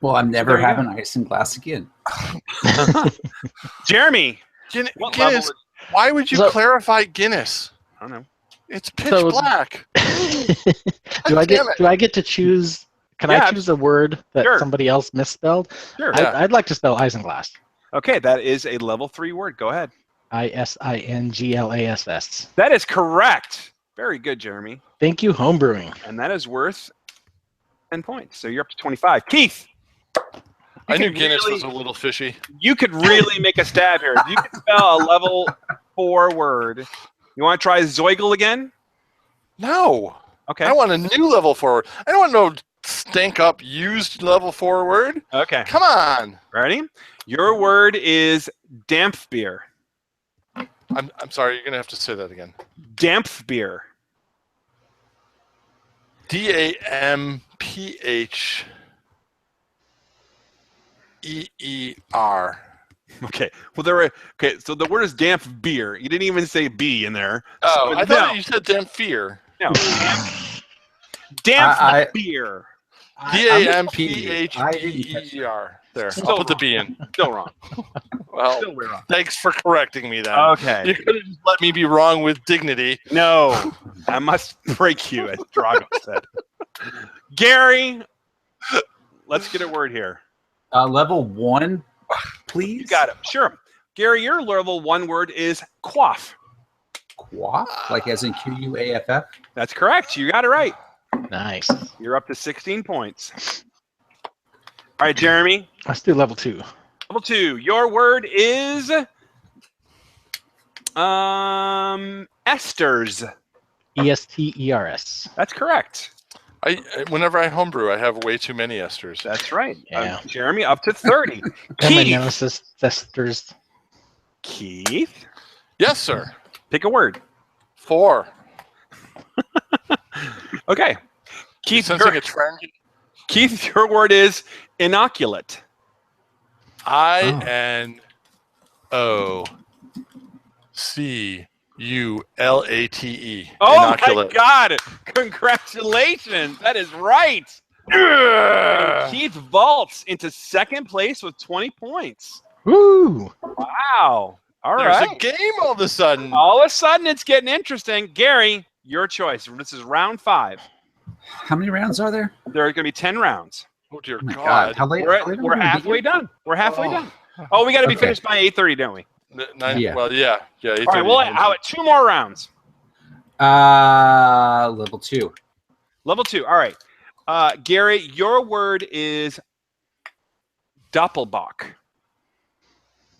Well, I'm never There you having isinglass again. Jeremy, Guinness, what level? why would you So- clarify Guinness? I don't know. It's pitch So- black. do I damn it. get to choose? Can Yeah. I choose a word that Sure. somebody else misspelled? Sure. Yeah. I'd like to spell isinglass. Okay, that is a level 3 word. Go ahead. ISINGLASS. That is correct. Very good, Jeremy. Thank you, homebrewing. And that is worth 10 points. So you're up to 25. Keith, I knew could Guinness really- was a little fishy. you could really make a stab here. If you could spell a level 4 word, you want to try Zeugel again? No. Okay. I want a new level forward. I don't want no stank up used level forward. Okay. Come on. Ready? Your word is Dampfbier. I'm sorry. You're gonna have to say that again. Dampfbier. DAMPHEER. Okay. Well, so the word is damp beer. You didn't even say B in there. Oh, So, I thought you said Damphir. No. Damp beer. DAMPHEER. There. Still I'll put the wrong. B in. Still wrong. Well, Still way wrong. thanks for correcting me then. Okay. You could have just let me be wrong with dignity. No. I must break you, as Drago said. Gary, let's get a word here. Level 1, please. You got it. Sure. Gary, your level 1 word is quaff. Quaff? Like as in QUAFF? That's correct. You got it right. Nice. You're up to 16 points. All right, Jeremy. Let's do level 2. Level 2. Your word is esters. ESTERS. That's correct. Whenever I homebrew, I have way too many esters. That's right. Yeah. Jeremy, up to 30. And my Keith. nemesis, esters. Keith, Yes, sir. pick a word. 4. Okay. Keith, Sounds like a trend. Keith, your word is inoculate. INOCULATE. Oh Inoculate. my God! Congratulations! That is right. And Keith vaults into second place with 20 points. Woo! Wow! All There's right. a game all of a sudden. All of a sudden, it's getting interesting. Gary, your choice. This is round 5. How many rounds are there? There are going to be 10 rounds. Oh dear Oh my God. God. How late? We're halfway done. We're halfway done. Oh, we got to be Okay. finished by 8:30, don't we? Yeah. Well, yeah. All right. Well, how about 2 more rounds? Level 2. Level 2. All right. Gary, your word is doppelbock.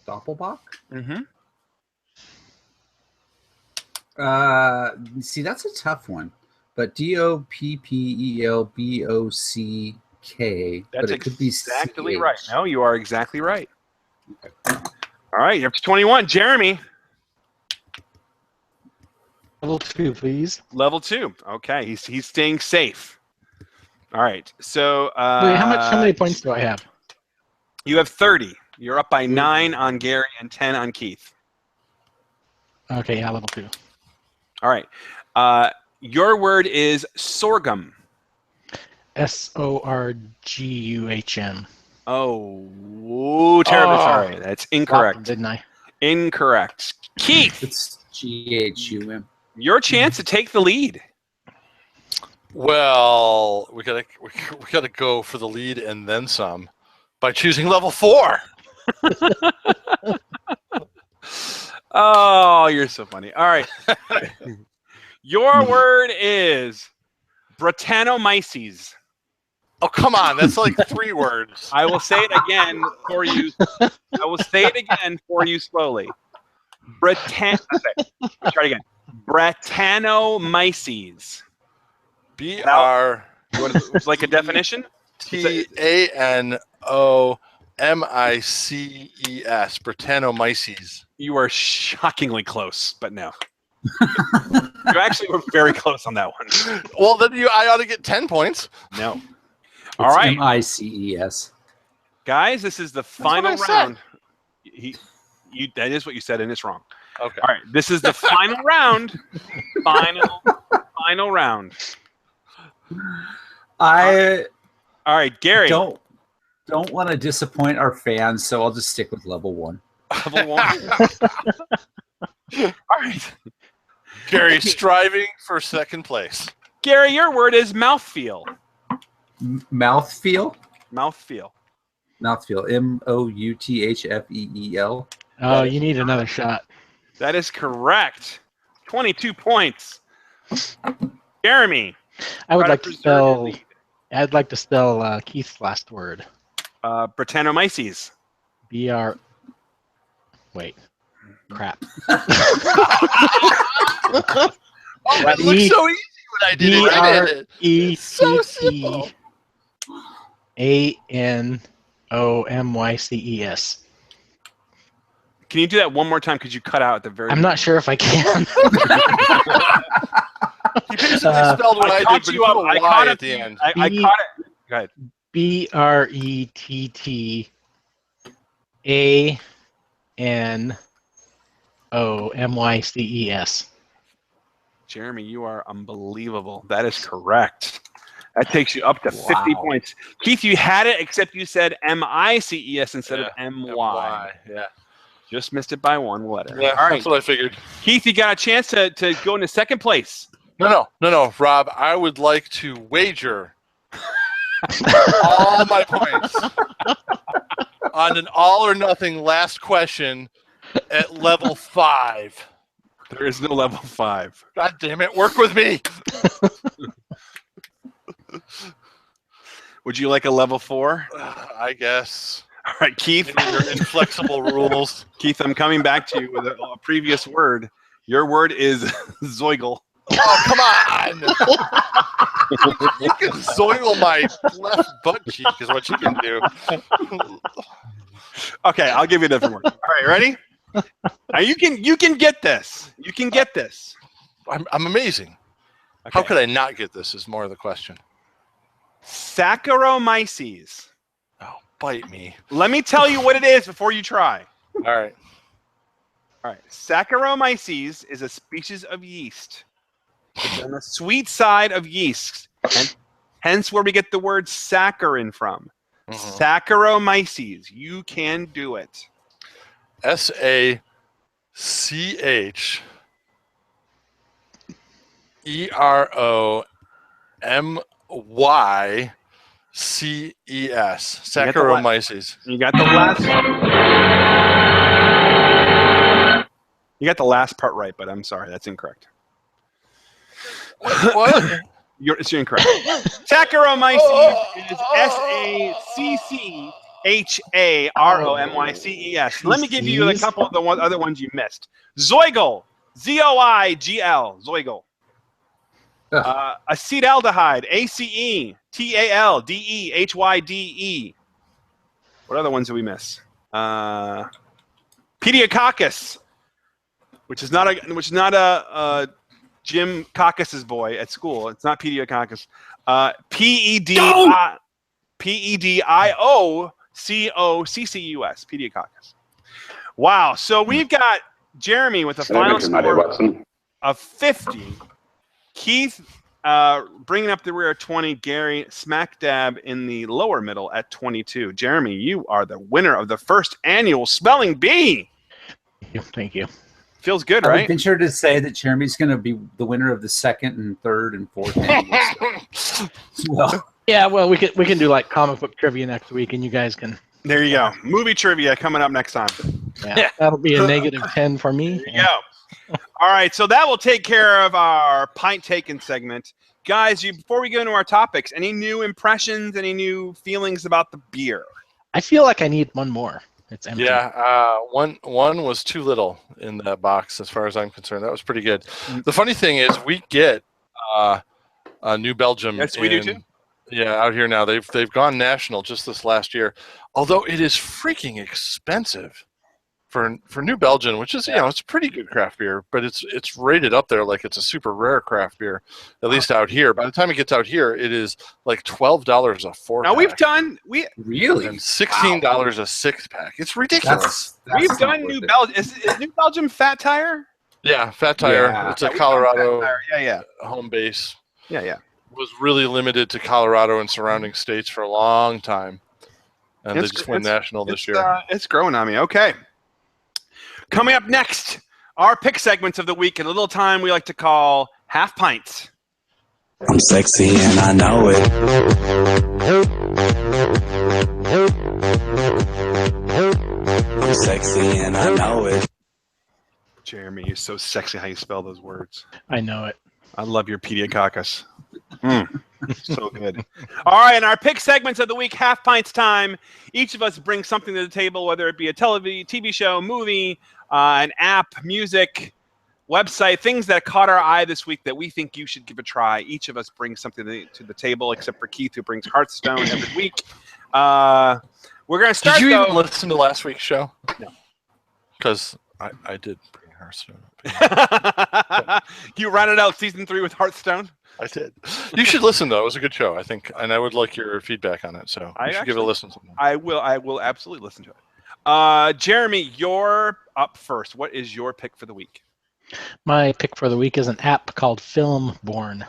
Doppelbock? Mm-hmm. See, that's a tough one. But DOPPELBOCK. That's but it could be exactly CH. right. No, you are exactly right. All right, you're up to 21. Jeremy, Level 2, please. level 2. Okay, he's staying safe. All right, so Wait, how many points do I have? you have 30. You're up by 9 on Gary and 10 on Keith. Okay, yeah, level 2. All right, your word is sorghum. SORGUHM. Oh, terribly sorry. That's incorrect. Didn't I? Incorrect. Keith, It's GHUM. your chance to take the lead. Well, we gotta go for the lead and then some by choosing level 4. Oh, you're so funny. All right. Your word is Brettanomyces. Oh, come on. That's like 3 words. I will say it again for you. I will say it again for you slowly. Okay, let's try it again. Brettanomyces. BRTANOMYCES. You want to, like a definition? Brettanomyces. You are shockingly close, but no. You actually were very close on that one. Well, then I ought to get 10 points. No. All right, MICES. guys, this is the final what I said. round. That is what you said, and it's wrong. Okay. All right, this is the final round. Final round. I All right, Gary. don't want to disappoint our fans, so I'll just stick with level 1. Level 1. All right, Gary striving for second place. Gary, your word is mouthfeel. Mouthfeel? Mouthfeel. Mouthfeel. MOUTHFEEL. Oh, you need another shot. That is correct. 22 points. Jeremy. I would try like to preserve your spell. lead. I'd like to spell Keith's last word. Brettanomyces. BR. Wait. Crap. Oh, it looks so easy when I did it. I did it. It's so simple. BRETTANOMYCES. Can you do that one more time? Because you cut out at the very I'm not sure if I can. He basically spelled what I did, but you put a Y at the end. I caught it. Go ahead. BRETTANOMYCES. Jeremy, you are unbelievable. That is correct. That takes you up to 50 points. Keith, you had it, except you said MICES instead of MY. Yeah. Just missed it by one letter. Yeah, all right. that's what I figured. Keith, you got a chance to go into second place. No, Rob. I would like to wager all my points on an all or nothing last question at level 5. There is no level 5. God damn it! Work with me. Would you like a level 4? I guess. All right, Keith. Your inflexible rules. Keith, I'm coming back to you with a previous word. Your word is zoigle. Oh, come on! You can zoigle my left butt cheek is what you can do. Okay, I'll give you a different word. All right, ready? Now you can get this. You can get this. I'm amazing. Okay. How could I not get this is more of the question. Saccharomyces. Oh, bite me. Let me tell you what it is before you try. All right. Saccharomyces is a species of yeast. It's on the sweet side of yeast. Hence where we get the word saccharin from. Mm-hmm. Saccharomyces. You can do it. SACHEROMYCES. Saccharomyces. You got the last. You got the last part right, but I'm sorry, that's incorrect. What? You're incorrect. Saccharomyces is SACCHAROMYCES. Let me give you a couple of the other ones you missed. Zoigle. ZOIGL. Zoigle. Acetaldehyde. ACETALDEHYDE. What other ones did we miss? Pediococcus, which is not a Jim Caucus's boy at school. It's not Pediococcus. PEDIOCOCCUS. Pediococcus. Wow. So we've got Jeremy with a final score of 50. Keith bringing up the rear at 20. Gary smack dab in the lower middle at 22. Jeremy, you are the winner of the first annual Spelling Bee. Thank you. Feels good, I right? would venture to say that Jeremy's going to be the winner of the second and third and fourth annual well. Yeah, well, we can do like comic book trivia next week, and you guys can. There you go. Movie trivia coming up next time. Yeah, that'll be a -10 for me. There you go. All right, so that will take care of our pint taken segment. Guys, before we go into our topics, any new impressions, any new feelings about the beer? I feel like I need one more. It's empty. Yeah, one was too little in that box as far as I'm concerned. That was pretty good. The funny thing is we get New Belgium. Yes, we do too. Yeah, out here now. They've gone national just this last year. Although it is freaking expensive for New Belgium, which is it's a pretty good craft beer, but it's rated up there like it's a super rare craft beer, at least out here. By the time it gets out here, it is like $12 a 4-pack. Now really and $16 a 6-pack. It's ridiculous. We've done New Belgium. Is New Belgium Fat Tire? Yeah, Fat Tire. Yeah. It's a Colorado home base. Yeah. Was really limited to Colorado and surrounding states for a long time, and they just went national this year. It's growing on me. Okay. Coming up next, our pick segments of the week in a little time we like to call Half Pints. I'm sexy and I know it. I'm sexy and I know it. Jeremy, you're so sexy how you spell those words. I know it. I love your Pediococcus. So good. All right, and our pick segments of the week, Half Pints time. Each of us brings something to the table, whether it be a TV show, movie, an app, music, website, things that caught our eye this week that we think you should give a try. Each of us brings something to the table, except for Keith, who brings Hearthstone every week. We're going to start, Did you even listen to last week's show? No. Because I did bring Hearthstone. You rounded out season 3 with Hearthstone. I did. You should listen though. It was a good show, I think, and I would like your feedback on it. So you should give it a listen. Sometime. I will absolutely listen to it. Jeremy, you're up first. What is your pick for the week? My pick for the week is an app called Filmborn.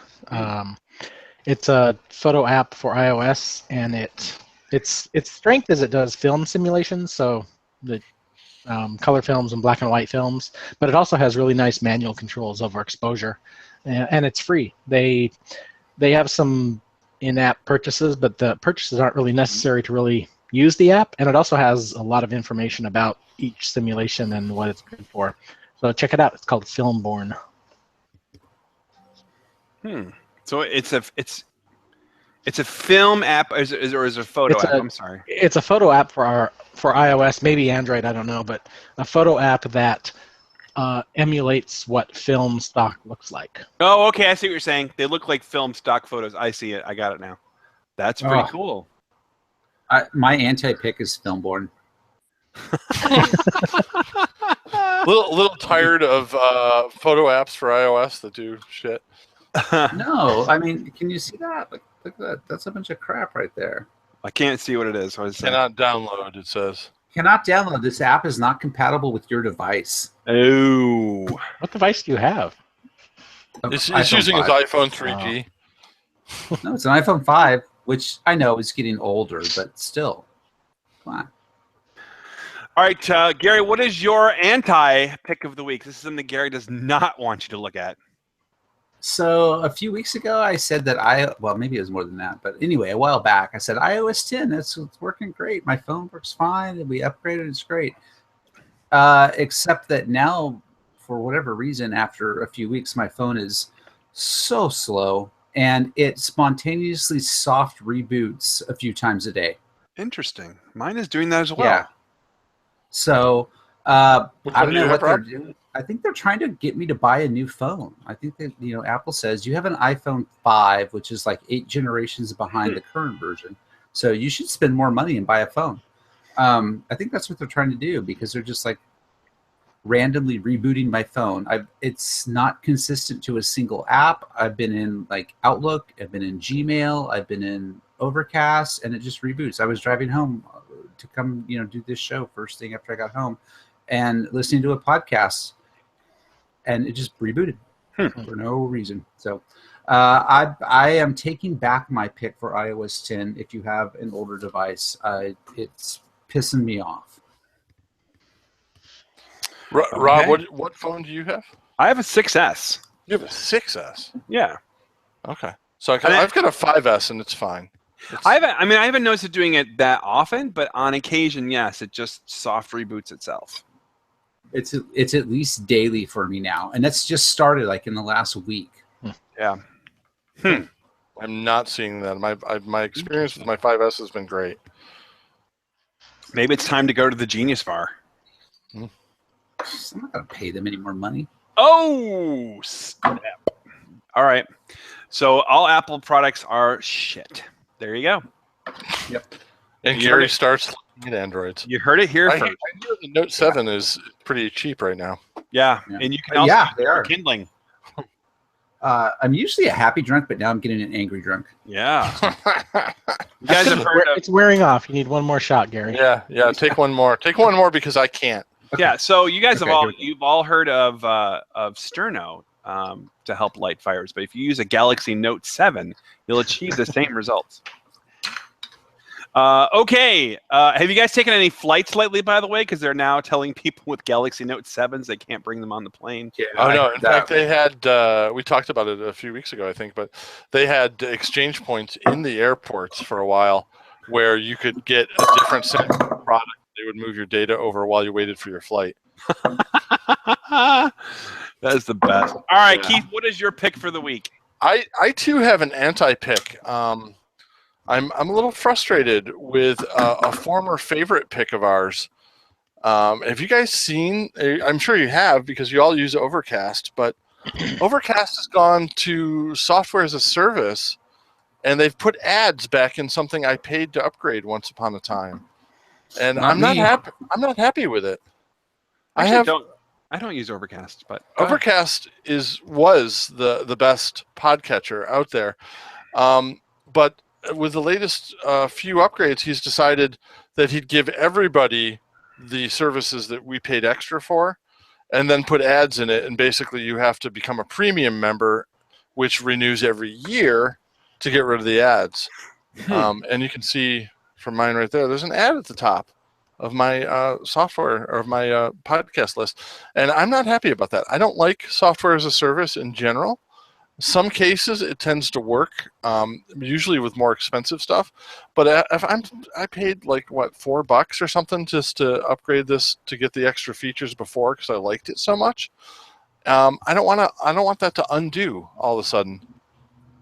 It's a photo app for iOS, and its strength is it does film simulations, so the color films and black and white films, but it also has really nice manual controls over exposure, and it's free. They have some in-app purchases, but the purchases aren't really necessary to really use the app, and it also has a lot of information about each simulation and what it's good for. So check it out. It's called Filmborn. So it's a film app, or is it a photo app? I'm sorry. It's a photo app for iOS, maybe Android, I don't know, but a photo app that emulates what film stock looks like. Oh, okay. I see what you're saying. They look like film stock photos. I see it. I got it now. That's pretty cool. My anti-pick is Filmborn. little tired of photo apps for iOS that do shit. No, I mean, can you see that? Look at that. That's a bunch of crap right there. I can't see what it is. What is Cannot download, it says. Cannot download. This app is not compatible with your device. Oh. What device do you have? It's using his iPhone 3G. No, it's an iPhone 5, which I know is getting older, but still. Come on. All right, Gary, what is your anti-pick of the week? This is something Gary does not want you to look at. So a few weeks ago, I said that maybe it was more than that, but anyway, a while back, I said iOS 10, it's working great. My phone works fine, and we upgraded, it's great. Except that now, for whatever reason, after a few weeks, my phone is so slow, and it spontaneously soft reboots a few times a day. Interesting. Mine is doing that as well. Yeah. So I don't know what they're doing. I think they're trying to get me to buy a new phone. I think that, Apple says you have an iPhone 5, which is like 8 generations behind the current version. So you should spend more money and buy a phone. I think that's what they're trying to do, because they're just like randomly rebooting my phone. It's not consistent to a single app. I've been in like Outlook, I've been in Gmail, I've been in Overcast, and it just reboots. I was driving home to come, do this show first thing after I got home, and listening to a podcast, and it just rebooted for no reason. So I am taking back my pick for iOS 10. If you have an older device, it's pissing me off. Rob, what phone do you have? I have a 6S. You have a 6S? Yeah. Okay. So I've got a 5S, and it's fine. I haven't noticed it doing it that often, but on occasion, yes, it just soft reboots itself. It's at least daily for me now, and that's just started like in the last week. Yeah. I'm not seeing that. My experience with my 5S has been great. Maybe it's time to go to the Genius Bar. I'm not going to pay them any more money. Oh, snap. All right. So all Apple products are shit. There you go. Yep. And Gary starts looking at Androids. You heard it here first. I hear the Note 7 is pretty cheap right now. Yeah. And you can also use they are. Kindling. I'm usually a happy drunk, but now I'm getting an angry drunk. Yeah. You guys have heard of... It's wearing off. You need one more shot, Gary. Yeah. Take one more. Take one more because I can't. Okay. Yeah. So you guys you've all heard of Sterno to help light fires, but if you use a Galaxy Note 7, you'll achieve the same results. Okay. Have you guys taken any flights lately, by the way? Because they're now telling people with Galaxy Note 7s they can't bring them on the plane. Yeah, oh, no. In fact, they had, we talked about it a few weeks ago, I think, but they had exchange points in the airports for a while where you could get a different Samsung product. They would move your data over while you waited for your flight. That is the best. All right, Keith, what is your pick for the week? I too have an anti-pick. I'm a little frustrated with a former favorite pick of ours. Have you guys seen? I'm sure you have because you all use Overcast, but Overcast has gone to software as a service, and they've put ads back in something I paid to upgrade once upon a time, and I'm not happy with it. Actually, I don't use Overcast, but go ahead. Overcast was the best podcatcher out there, but with the latest few upgrades, he's decided that he'd give everybody the services that we paid extra for, and then put ads in it. And basically, you have to become a premium member, which renews every year to get rid of the ads. And you can see from mine right there, there's an ad at the top of my software or of my podcast list. And I'm not happy about that. I don't like software as a service in general. Some cases it tends to work, usually with more expensive stuff. But if I paid like what, $4 or something just to upgrade this to get the extra features before because I liked it so much. I don't want that to undo all of a sudden,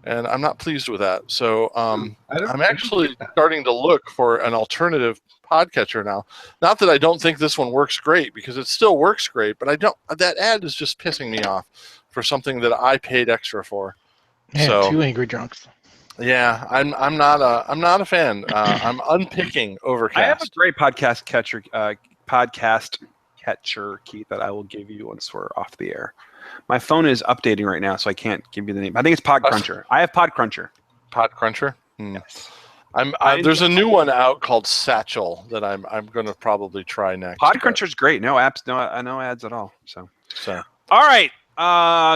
and I'm not pleased with that. So I'm actually starting to look for an alternative podcatcher now. Not that I don't think this one works great, because it still works great, but that ad is just pissing me off for something that I paid extra for. Man, so 2 angry drunks. Yeah, I'm not a fan. I'm unpicking Overcast. I have a great podcast catcher, Keith, that I will give you once we're off the air. My phone is updating right now, so I can't give you the name. I think it's Podcruncher. I have Podcruncher. Podcruncher? Yes. There's a new one out called Satchel that I'm going to probably try next. Podcruncher's great. No apps, no ads at all. So. All right.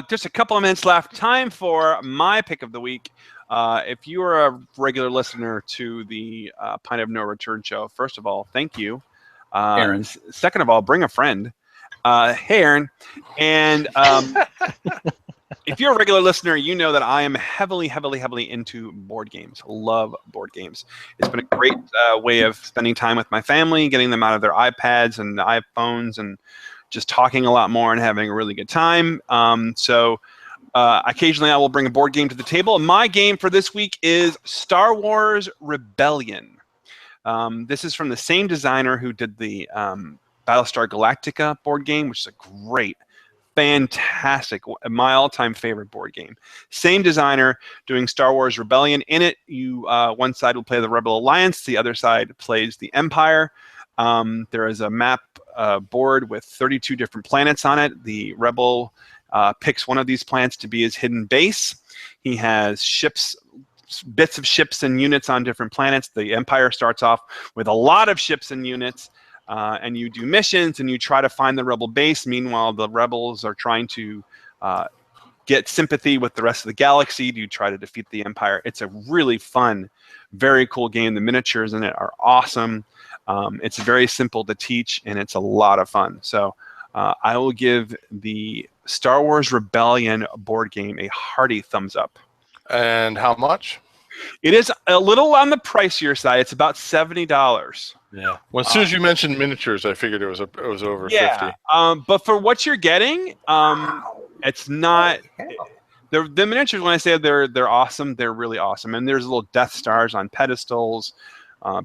Just a couple of minutes left. Time for my pick of the week. If you are a regular listener to the Pint of No Return show, first of all, thank you. Aaron. Second of all, bring a friend. Hey, Aaron. And if you're a regular listener, you know that I am heavily into board games. Love board games. It's been a great way of spending time with my family, getting them out of their iPads and iPhones, and just talking a lot more and having a really good time. Occasionally I will bring a board game to the table. My game for this week is Star Wars Rebellion. This is from the same designer who did the Battlestar Galactica board game, which is a great, fantastic, my all-time favorite board game. Same designer doing Star Wars Rebellion. In it, you one side will play the Rebel Alliance, the other side plays the Empire. There is a map board with 32 different planets on it. The Rebel picks one of these planets to be his hidden base. He has ships, bits of ships and units on different planets. The Empire starts off with a lot of ships and units. And you do missions and you try to find the Rebel base. Meanwhile, the Rebels are trying to get sympathy with the rest of the galaxy. You try to defeat the Empire. It's a really fun, very cool game. The miniatures in it are awesome. It's very simple to teach, and it's a lot of fun. So I will give the Star Wars Rebellion board game a hearty thumbs up. And how much? It is a little on the pricier side. It's about $70. Yeah. Well, as soon as you mentioned miniatures, I figured it was over 50. But for what you're getting, it's not. The miniatures, when I say they're awesome, they're really awesome. And there's little Death Stars on pedestals,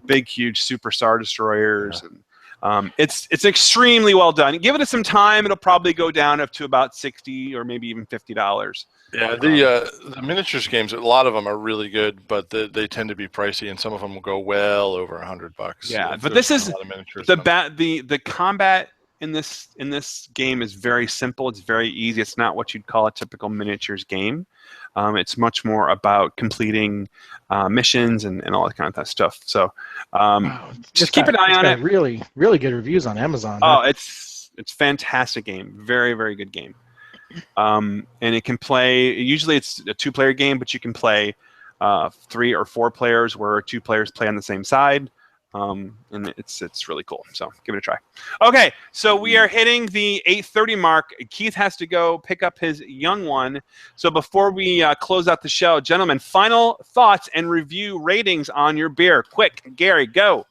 big, huge Super Star Destroyers, and it's extremely well done. Give it some time; it'll probably go down up to about $60 or maybe even $50. Yeah, the miniatures games, a lot of them are really good, but they tend to be pricey, and some of them will go well over $100. Yeah, but this is the combat in this game is very simple. It's very easy. It's not what you'd call a typical miniatures game. It's much more about completing missions and all that kind of stuff. So just keep an eye on it. Really, really good reviews on Amazon. Oh, it's fantastic game. Very, very good game. And it can play. Usually, it's a 2-player game, but you can play 3 or 4 players, where 2 players play on the same side. And it's really cool. So give it a try. Okay, so we are hitting the 8:30 mark. Keith has to go pick up his young one. So before we close out the show, gentlemen, final thoughts and review ratings on your beer. Quick, Gary, go.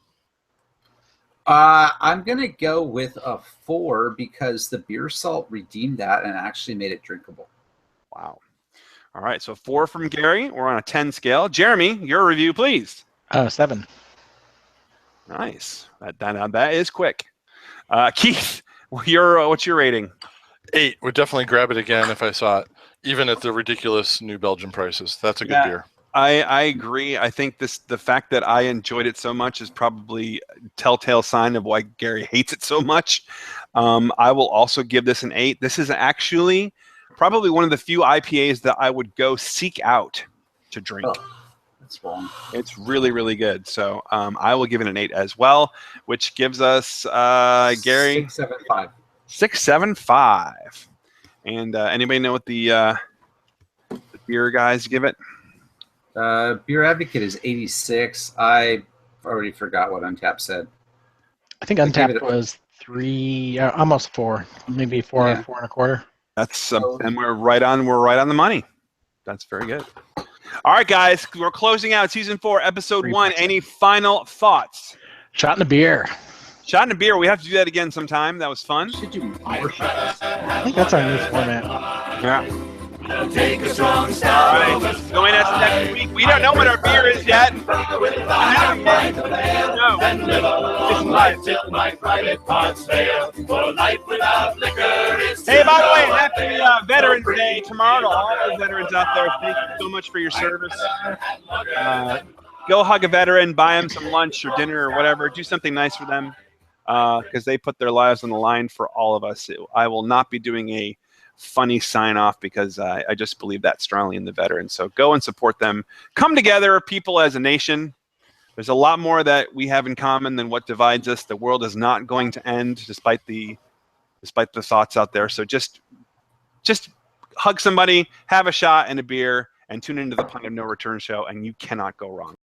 I'm going to go with a 4 because the beer salt redeemed that and actually made it drinkable. Wow. All right, so 4 from Gary. We're on a 10 scale. Jeremy, your review, please. 7. Nice. That is quick. Keith, what's your rating? 8. Would definitely grab it again if I saw it, even at the ridiculous New Belgium prices. That's a good beer. I agree. I think the fact that I enjoyed it so much is probably a telltale sign of why Gary hates it so much. I will also give this an 8. This is actually probably one of the few IPAs that I would go seek out to drink. Oh, that's wrong. It's really, really good. So I will give it an 8 as well, which gives us Gary 675. 675. And anybody know what the beer guys give it? Beer Advocate is 86. I already forgot what Untapped said. I think Untapped was 3, almost 4, maybe 4, Yeah. 4 and a quarter. That's and we're right on the money. That's very good. All right, guys, we're closing out season 4, episode 1. Any final thoughts? Shot in a beer. Shot in a beer. We have to do that again sometime. That was fun. Should do more shots. I think that's our new format. Yeah. I'll take a strong stout. All right. Join us next week. We don't know what our beer is yet. Then live a long life till my private parts fail. For life without liquor is Hey, by the way, happy Veterans Day tomorrow to all the veterans out there. Thank you so much for your service. Go hug a veteran, buy them some lunch or dinner or whatever. Do something nice for them because they put their lives on the line for all of us. I will not be doing a funny sign off because I just believe that strongly in the veterans. So go and support them. Come together, people, as a nation. There's a lot more that we have in common than what divides us. The world is not going to end despite the thoughts out there. So just hug somebody, have a shot and a beer, and tune into the Point of No Return show, and you cannot go wrong.